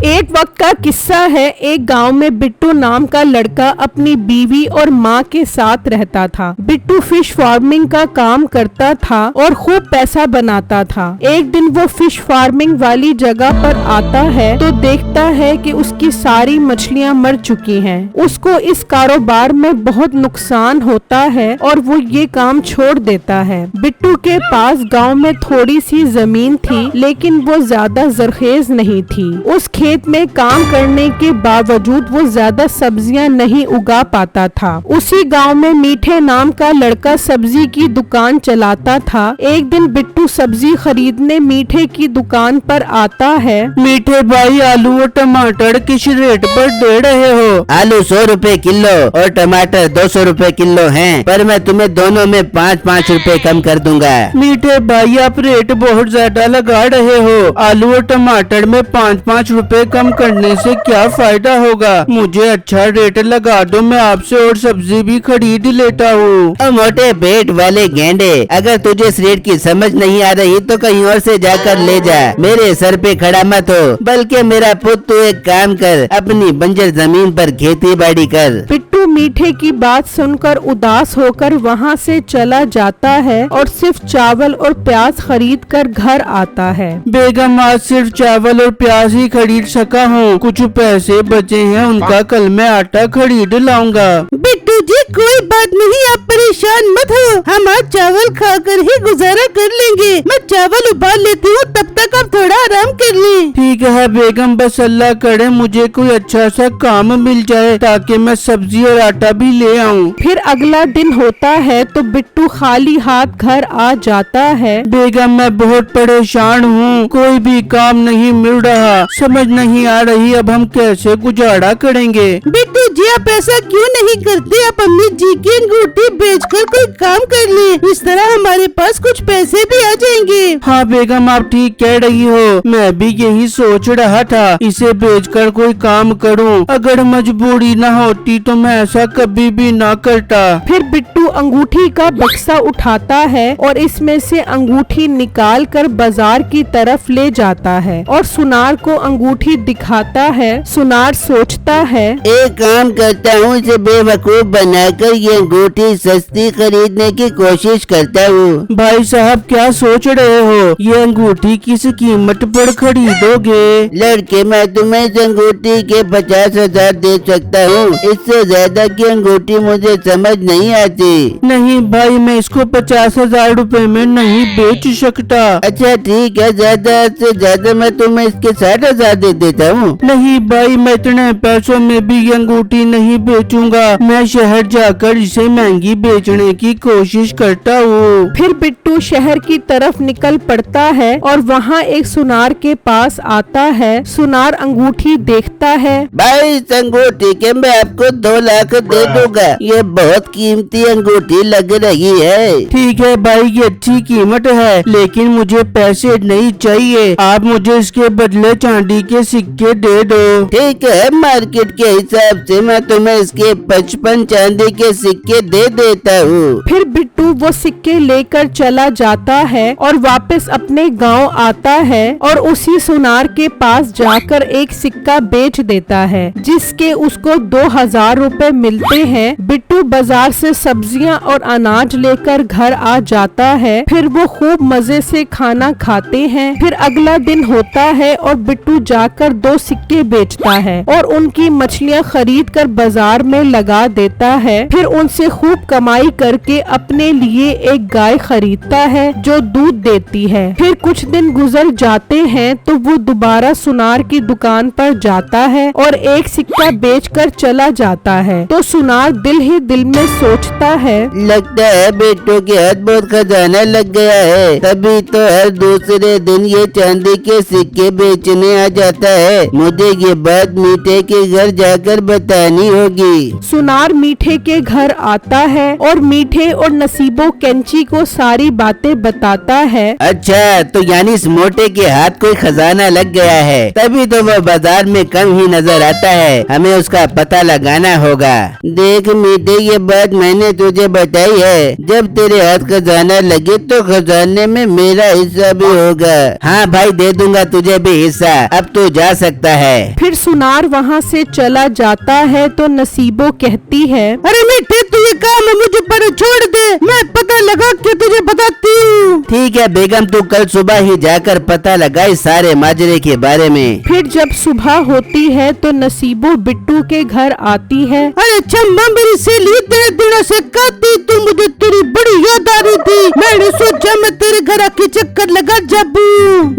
एक वक्त का किस्सा है। एक गांव में बिट्टू नाम का लड़का अपनी बीवी और माँ के साथ रहता था। बिट्टू फिश फार्मिंग का काम करता था और खूब पैसा बनाता था। एक दिन वो फिश फार्मिंग वाली जगह पर आता है तो देखता है कि उसकी सारी मछलियाँ मर चुकी हैं। उसको इस कारोबार में बहुत नुकसान होता है और वो ये काम छोड़ देता है। बिट्टू के पास गांव में थोड़ी सी जमीन थी, लेकिन वो ज्यादा जरखेज नहीं थी। उस खेत में काम करने के बावजूद वो ज्यादा सब्जियां नहीं उगा पाता था। उसी गांव में मीठे नाम का लड़का सब्जी की दुकान चलाता था। एक दिन बिट्टू सब्जी खरीदने मीठे की दुकान पर आता है। मीठे भाई, आलू और टमाटर किस रेट पर दे रहे हो? आलू 100 रुपए किलो और टमाटर 200 रुपए किलो हैं, पर मैं तुम्हें दोनों में 5-5 रुपए कम कर दूंगा। मीठे भाई, आप रेट बहुत ज्यादा लगा रहे हो। आलू और टमाटर में 5-5 रुपए कम करने से क्या फायदा होगा? मुझे अच्छा रेट लगा दो, मैं आपसे और सब्जी भी खरीद लेता हूँ। मोटे पेट वाले गेंडे, अगर तुझे इस रेट की समझ नहीं आ रही तो कहीं और से जाकर ले जा। मेरे सर पे खड़ा मत हो, बल्कि मेरा पुत्र तू एक काम कर, अपनी बंजर जमीन पर खेती बाड़ी कर। बिट्टू मीठे की बात सुनकर उदास होकर वहाँ से चला जाता है और सिर्फ चावल और प्याज खरीद कर घर आता है। बेगम, आज सिर्फ चावल और प्याज ही खरीद सका हूँ। कुछ पैसे बचे हैं, उनका कल मैं आटा खरीद लाऊंगा। बिट्टू जी, कोई बात नहीं, आप परेशान मत हो। हम आज चावल खाकर ही गुजारा कर लेंगे। मैं चावल उबाल लेती हूँ, तब तक आप थोड़ा आराम कर लें। ठीक है बेगम, बस अल्लाह करे मुझे कोई अच्छा सा काम मिल जाए ताकि मैं सब्जी और आटा भी ले आऊँ। फिर अगला दिन होता है तो बिट्टू खाली हाथ घर आ जाता है। बेगम, मैं बहुत परेशान हूँ, कोई भी काम नहीं मिल रहा, समझ नहीं आ रही अब हम कैसे गुजारा करेंगे। बिट्टू जी, आप ऐसा क्यों नहीं करते? आप अम्मी जी की अंगूठी बेचकर कोई काम कर लें, इस तरह हमारे पास कुछ पैसे भी आ जाएंगे। हाँ बेगम, आप ठीक कह रही हो, मैं भी यही सोच रहा था, इसे बेचकर कोई काम करूं। अगर मजबूरी न होती तो मैं ऐसा कभी भी ना करता। फिर बिट्टू अंगूठी का बक्सा उठाता है और इसमें से अंगूठी निकाल कर बाजार की तरफ ले जाता है और सुनार को अंगूठी दिखाता है। सुनार सोचता है, एक काम करता हूँ, इसे बेवकूफ बनाकर ये अंगूठी सस्ती खरीदने की कोशिश करता हूँ। भाई साहब, क्या सोच रहे हो? ये अंगूठी किस कीमत पर खरीदोगे? लड़के, मैं तुम्हें इस अंगूठी के 50,000 दे सकता हूँ, इससे ज्यादा की अंगूठी मुझे समझ नहीं आती। नहीं भाई, मैं इसको 50,000 रुपए में नहीं बेच सकता। अच्छा ठीक है, ज्यादा से ज्यादा मैं तुम्हें इसके 60,000 दे देता हूँ। नहीं भाई, मैं इतने पैसों में भी ये अंगूठी नहीं बेचूंगा। मैं शहर जाकर इसे महंगी बेचने की कोशिश करता हूँ। फिर बिट्टू शहर की तरफ निकल पड़ता है और वहाँ एक सुनार के पास आता है। सुनार अंगूठी देखता है। भाई, इस अंगूठी के मैं आपको 2 लाख दे दूंगा, ये बहुत कीमती अंगूठी लग रही है। ठीक है भाई, ये अच्छी कीमत है, लेकिन मुझे पैसे नहीं चाहिए। आप मुझे इसके बदले चांदी के सिक्के दे दो। ठीक है, मार्केट के हिसाब से मैं तुम्हें इसके 55 चांदी के सिक्के दे देता हूँ। फिर बिट्टू वो सिक्के लेकर चला जाता है और वापस अपने गांव आता है और उसी सुनार के पास जाकर एक सिक्का बेच देता है, जिसके उसको 2,000 रुपए मिलते हैं। बिट्टू बाजार से सब्जियां और अनाज लेकर घर आ जाता है। फिर वो खूब मजे से खाना खाते हैं। फिर अगला दिन होता है और बिट्टू जाकर 2 सिक्के बेचता है और उनकी मछलियां खरीद कर बाजार में लगा देता है। फिर उनसे खूब कमाई करके अपने लिए एक गाय खरीदता है जो दूध देती है। फिर कुछ दिन गुजर जाते हैं तो वो दोबारा सुनार की दुकान पर जाता है और एक सिक्का बेचकर चला जाता है। तो सुनार दिल ही दिल में सोचता है, लगता है बिट्टू के हाथ बहुत खजाना लग गया है, तभी तो हर दूसरे दिन ये चांदी के सिक्के बेचने आ जाता है। मुझे ये बात मीठे के घर जाकर बतानी होगी। सुनार मीठे के घर आता है और मीठे और नसीबो कैंची को सारी बातें बताता है। अच्छा, तो यानी इस मोटे के हाथ कोई खजाना लग गया है, तभी तो वो बाजार में कम ही नजर आता है। हमें उसका पता लगाना होगा। देख मीठे, ये बात मैंने तुझे बताई है, जब तेरे हाथ खजाना लगे तो खजाने में मेरा हिस्सा भी होगा। हाँ भाई, दे दूंगा तुझे भी हिस्सा, अब तू जा सकता है। फिर सुनार वहाँ से चला जाता है तो नसीबो कहती है, अरे मीठे, तू ये काम मुझे पर छोड़ दे, मैं पता लगा के तुझे बताती हूँ। ठीक है बेगम, तू कल सुबह ही जाकर पता लगा इस सारे माजरे के बारे में। फिर जब सुबह होती है तो नसीबो बिट्टू के घर आती है। अरे चम्मा, मेरी सहेली तेरे दिनों से कहती तू, मुझे तेरी बड़ी याद आ रही थी, मैंने सोचा मैं तेरे घर आके चक्कर लगा जाबू।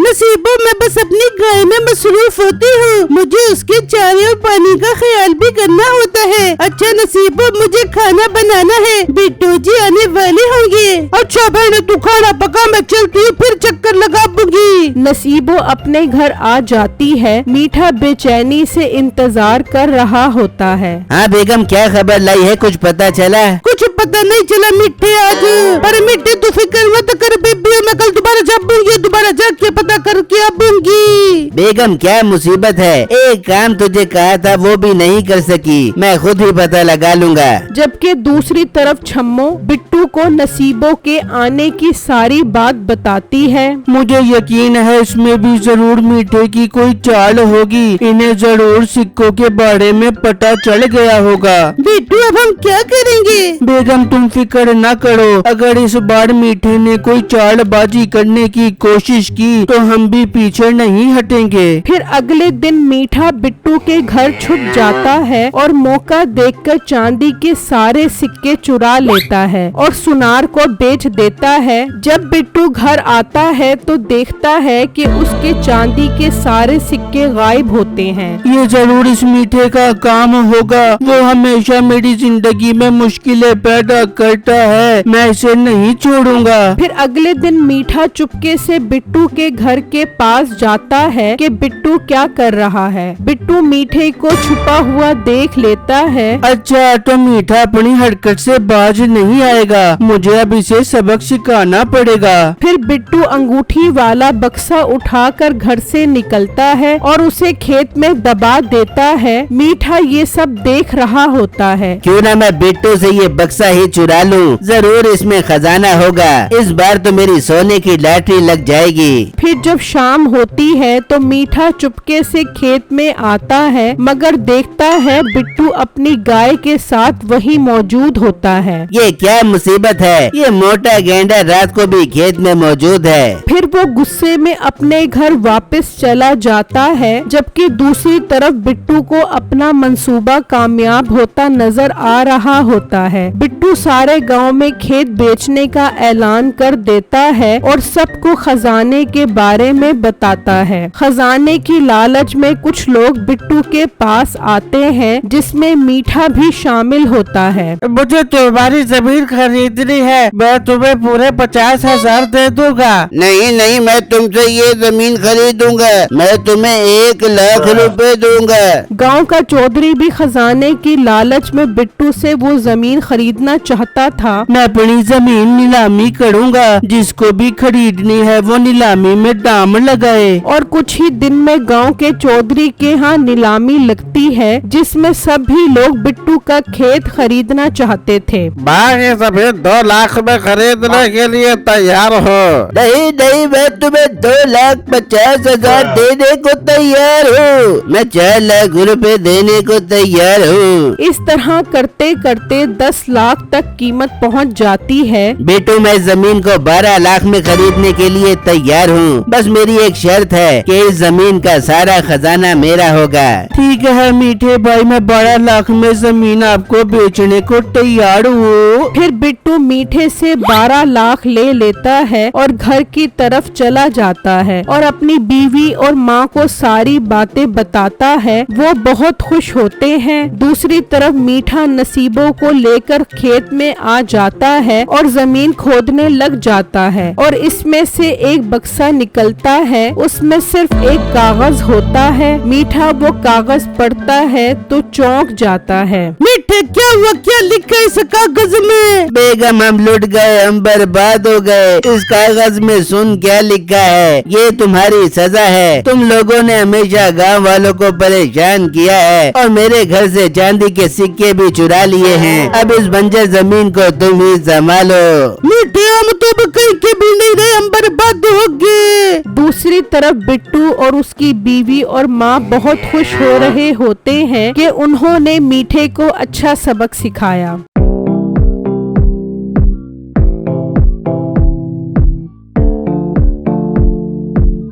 नसीबो, मैं बस अपनी गाय में मसरूफ होती हूँ, मुझे उसके चारे और पानी का ख्याल भी करना होता है। अच्छा नसीबो, मुझे खाना बनाना है, बिट्टू जी आने वाले होंगे। अच्छा बहन, तू खाना पका, मैं चलती हूँ, फिर चक्कर लगा दूंगी। नसीबो अपने घर आ जाती है। मीठा बेचैनी से इंतजार कर रहा होता है। हाँ बेगम, क्या खबर लाई है, कुछ पता चला? कुछ पता नहीं चला मीठे आज, पर मीठे तू फिक्र मत कर बेबी, मैं कल दोबारा जाऊंगी, दोबारा जाके पता करके आऊंगी। बेगम, क्या मुसीबत है, एक काम तुझे कहा था वो भी नहीं कर सकी, मैं खुद ही पता लगा लूंगा। जबकि दूसरी तरफ छम्मो बिट्टू को नसीबो के आने की सारी बात बताती है। मुझे यकीन है इसमें भी जरूर मीठे की कोई चाल होगी, इन्हें जरूर सिक्कों के बारे में पता चल गया होगा। बिट्टू, अब हम क्या करेंगे? बेगम, तुम फिक्र न करो, अगर इस बार मीठे ने कोई चालबाजी करने की कोशिश की तो हम भी पीछे नहीं हटेंगे। फिर अगले दिन मीठा बिट्टू के घर छुप जाता है और मौका देखकर चांदी के सारे सिक्के चुरा लेता है और सुनार को बेच देता है। जब बिट्टू घर आता है तो देखता है कि उसके चांदी के सारे सिक्के गायब होते हैं। ये जरूर इस मीठे का काम होगा, वो हमेशा मेरी जिंदगी में मुश्किलें पैदा करता है, मैं इसे नहीं छोड़ूंगा। फिर अगले दिन मीठा चुपके से बिट्टू के घर के पास जाता है कि बिट्टू क्या कर रहा है। बिट्टू मीठे को छुपा हुआ देख लेता है। अच्छा, तो मीठा अपनी हरकत से बाज नहीं आएगा, मुझे अब इसे सबक सिखाना पड़ेगा। फिर बिट्टू अंगूठी वाला बक्सा उठाकर घर से निकलता है और उसे खेत में दबा देता है। मीठा ये सब देख रहा होता है। क्यों ना मैं बिट्टू से ये बक्सा ही चुरा लूं, जरूर इसमें खजाना होगा, इस बार तो मेरी सोने की लॉटरी लग जाएगी। फिर जब शाम होती है तो मीठा चुपके से खेत में आता है, मगर देखता है बिट्टू अपनी गाय के साथ वहीं मौजूद होता है। ये क्या मुसीबत है, ये मोटा गेंडा रात को भी खेत में मौजूद है। फिर वो गुस्से में अपने घर वापस चला जाता है, जबकि दूसरी तरफ बिट्टू को अपना मंसूबा कामयाब होता नजर आ रहा होता है। बिट्टू सारे गांव में खेत बेचने का ऐलान कर देता है और सबको खजाने के बारे में बताता है। खजाने की लालच में कुछ लोग बिट्टू के पास आते हैं, जिसमें मीठा भी शामिल होता है। मुझे तुम्हारी जमीन खरीदनी है, मैं तुम्हें पूरे 50,000 दे दूंगा। नहीं नहीं, मैं तुमसे ये जमीन खरीदूंगा, मैं तुम्हें 1 लाख रुपए दूंगा। गांव का चौधरी भी खजाने की लालच में बिट्टू से वो जमीन खरीदना चाहता था। मैं अपनी जमीन नीलामी करूंगा, जिसको भी खरीदनी है वो नीलामी में दाम लगाए। और कुछ ही दिन में गांव के चौधरी के यहाँ नीलामी लगती है, जिसमें सभी लोग बिट्टू का खेत खरीदना चाहते थे। ये जमीन 2 लाख में खरीदने के लिए तैयार हो? नहीं नहीं, मैं तुम्हें 2,50,000 देने को तैयार हूँ, मैं 4 लाख रुपए देने को तैयार हूँ। इस तरह करते करते 10 लाख तक कीमत पहुंच जाती है। बेटू, मैं जमीन को 12 लाख में खरीदने के लिए तैयार हूँ, बस मेरी एक शर्त है कि इस जमीन का सारा खजाना मेरा होगा। ठीक है मीठे भाई, मैं 12 लाख में जमीन आपको बेचने को तैयार हूँ। फिर बिट्टू मीठे से 12 लाख ले लेता है और घर की तरफ चला जाता है और अपनी बीवी और माँ को सारी बातें बताता है। वो बहुत खुश होते हैं। दूसरी तरफ मीठा नसीबों को लेकर खेत में आ जाता है और जमीन खोदने लग जाता है और इसमें से एक बक्सा निकलता है। उसमें सिर्फ एक कागज होता है। मीठा वो कागज पढ़ता है तो चौंक जाता है। मीठे क्या हुआ, क्या लिखा है इस कागज में? बेगम हम लुट गए, हम बर्बाद हो गए। इस कागज में सुन क्या लिखा है, ये तुम्हारी सजा है। तुम लोगों ने हमेशा गांव वालों को परेशान किया है और मेरे घर से चांदी के सिक्के भी चुरा लिए हैं। अब इस बंजर जमीन को तुम ही संभालो। मीठे हम तो अब कहीं के भी नहीं रहे, हम बर्बाद हो गए। दूसरी तरफ बिट्टू और उसकी बीवी और माँ बहुत खुश हो रहे होते हैं कि उन्होंने मीठे को अच्छा सबक सिखाया।